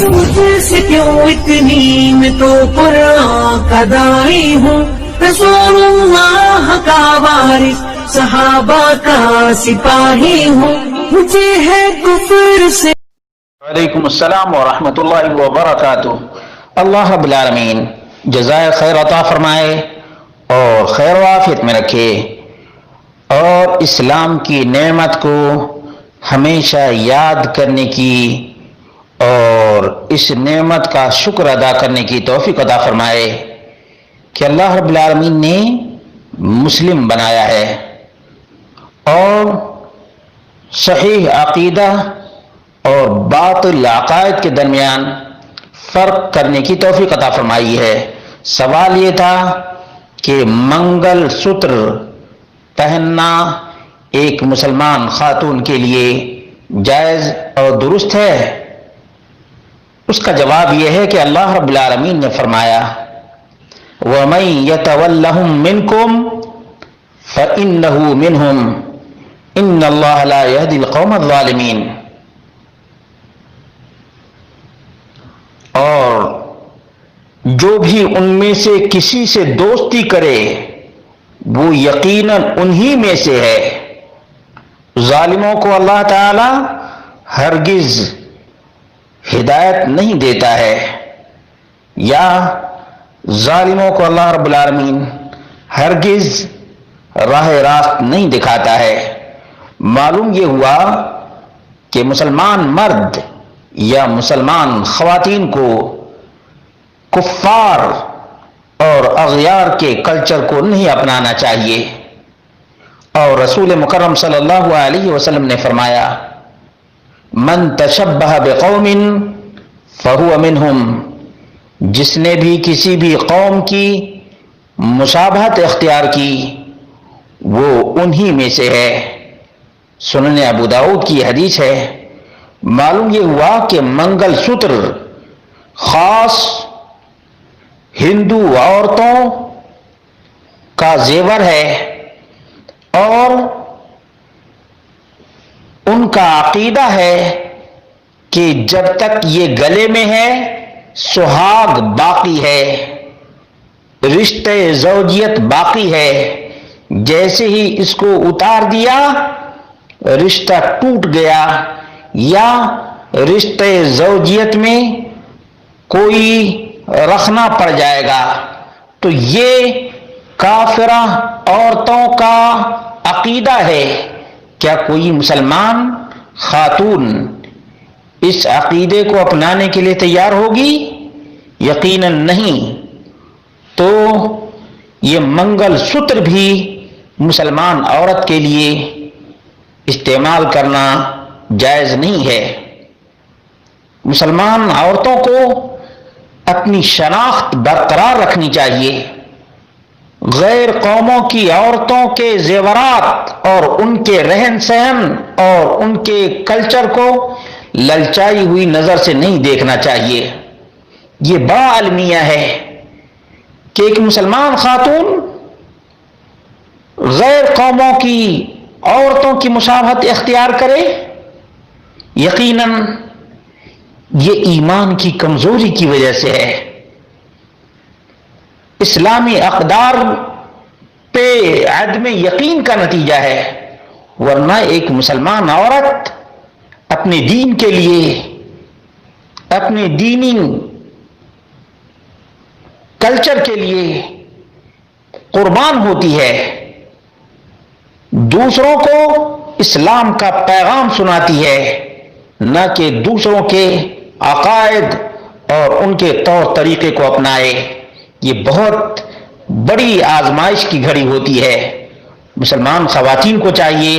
مجھ سے کیوں اتنی میں تو قرآن کا داعی ہوں، رسول اللہ کا وارث صحابہ کا سپاہی ہوں، مجھے ہے کفر سے۔ وعلیکم السلام ورحمۃ اللہ وبرکاتہ۔ اللہ رب العالمین جزائے خیر عطا فرمائے اور خیر و عافیت میں رکھے، اور اسلام کی نعمت کو ہمیشہ یاد کرنے کی اور اس نعمت کا شکر ادا کرنے کی توفیق عطا فرمائے کہ اللہ رب العالمین نے مسلم بنایا ہے اور صحیح عقیدہ اور باطل عقائد کے درمیان فرق کرنے کی توفیق عطا فرمائی ہے۔ سوال یہ تھا کہ منگل سوتر پہننا ایک مسلمان خاتون کے لیے جائز اور درست ہے؟ اس کا جواب یہ ہے کہ اللہ رب العالمین نے فرمایا وَمَن يَتَوَلَّهُم مِّنكُمْ فَإِنَّهُ مِنْهُمْ إِنَّ اللَّهَ لَا يَهْدِي الْقَوْمَ الظَّالِمِينَ۔ اور جو بھی ان میں سے کسی سے دوستی کرے وہ یقیناً انہی میں سے ہے۔ ظالموں کو اللہ تعالی ہرگز ہدایت نہیں دیتا ہے، یا ظالموں کو اللہ رب العالمین ہرگز راہ راست نہیں دکھاتا ہے۔ معلوم یہ ہوا کہ مسلمان مرد یا مسلمان خواتین کو کفار اور اغیار کے کلچر کو نہیں اپنانا چاہیے، اور رسول مکرم صلی اللہ علیہ وسلم نے فرمایا من تشبہ بقوم فہو منہم، جس نے بھی کسی بھی قوم کی مشابہت اختیار کی وہ انہی میں سے ہے۔ سنن ابو داؤد کی حدیث ہے۔ معلوم یہ ہوا کہ منگل سوتر خاص ہندو عورتوں کا زیور ہے، اور ان کا عقیدہ ہے کہ جب تک یہ گلے میں ہے سہاگ باقی ہے، رشتہ زوجیت باقی ہے، جیسے ہی اس کو اتار دیا رشتہ ٹوٹ گیا یا رشتہ زوجیت میں کوئی رخنا پڑ جائے گا۔ تو یہ کافرہ عورتوں کا عقیدہ ہے۔ کیا کوئی مسلمان خاتون اس عقیدے کو اپنانے کے لیے تیار ہوگی؟ یقیناً نہیں۔ تو یہ منگل سوتر بھی مسلمان عورت کے لیے استعمال کرنا جائز نہیں ہے۔ مسلمان عورتوں کو اپنی شناخت برقرار رکھنی چاہیے۔ غیر قوموں کی عورتوں کے زیورات اور ان کے رہن سہن اور ان کے کلچر کو للچائی ہوئی نظر سے نہیں دیکھنا چاہیے۔ یہ بڑا المیہ ہے کہ ایک مسلمان خاتون غیر قوموں کی عورتوں کی مشابہت اختیار کرے۔ یقیناً یہ ایمان کی کمزوری کی وجہ سے ہے، اسلامی اقدار پہ عدم یقین کا نتیجہ ہے، ورنہ ایک مسلمان عورت اپنے دین کے لیے، اپنے دینی کلچر کے لیے قربان ہوتی ہے، دوسروں کو اسلام کا پیغام سناتی ہے، نہ کہ دوسروں کے عقائد اور ان کے طور طریقے کو اپنائے۔ یہ بہت بڑی آزمائش کی گھڑی ہوتی ہے۔ مسلمان خواتین کو چاہیے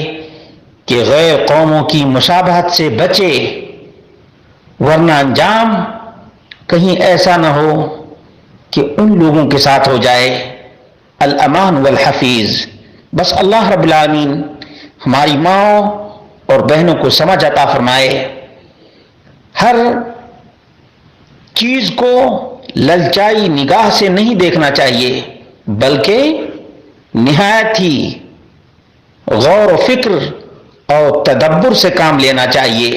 کہ غیر قوموں کی مشابہت سے بچے، ورنہ انجام کہیں ایسا نہ ہو کہ ان لوگوں کے ساتھ ہو جائے۔ الامان والحفیظ۔ بس اللہ رب العالمین ہماری ماں اور بہنوں کو سمجھ عطا فرمائے، ہر چیز کو للچائی نگاہ سے نہیں دیکھنا چاہیے، بلکہ نہایت ہی غور و فکر اور تدبر سے کام لینا چاہیے۔